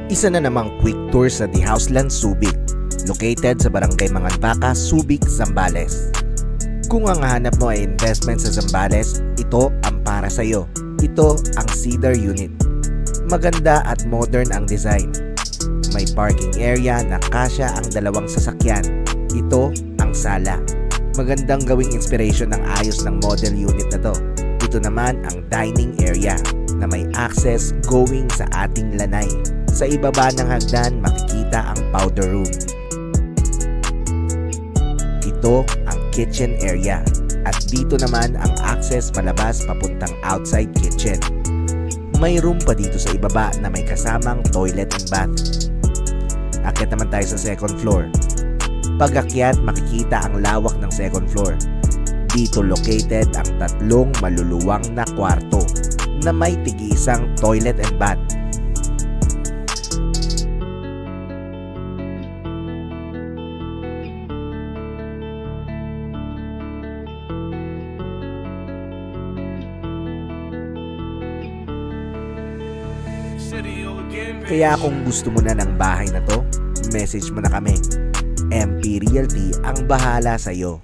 Isa na namang quick tour sa The Houseland Subic, located sa Barangay Manganbaca, Subic, Zambales. Kung ang hanap mo ay investment sa Zambales, ito ang para sa iyo. Ito ang Cedar Unit. Maganda at modern ang design. May parking area na kasya ang 2 sasakyan. Ito ang sala. Magandang gawing inspiration ng ayos ng model unit na to. Ito naman ang dining area na may access going sa ating lanay. Sa ibaba ng hagdan makikita ang powder room. Ito ang kitchen area at dito naman ang access palabas papuntang outside kitchen. May room pa dito sa ibaba na may kasamang toilet and bath. Akyat naman tayo sa second floor. Pag-akyat makikita ang lawak ng second floor. Dito located ang 3 maluluwang na kwarto na may tig-isang toilet and bath. Kaya kung gusto mo na ng bahay na to, message mo na kami. MP Realty ang bahala sa iyo.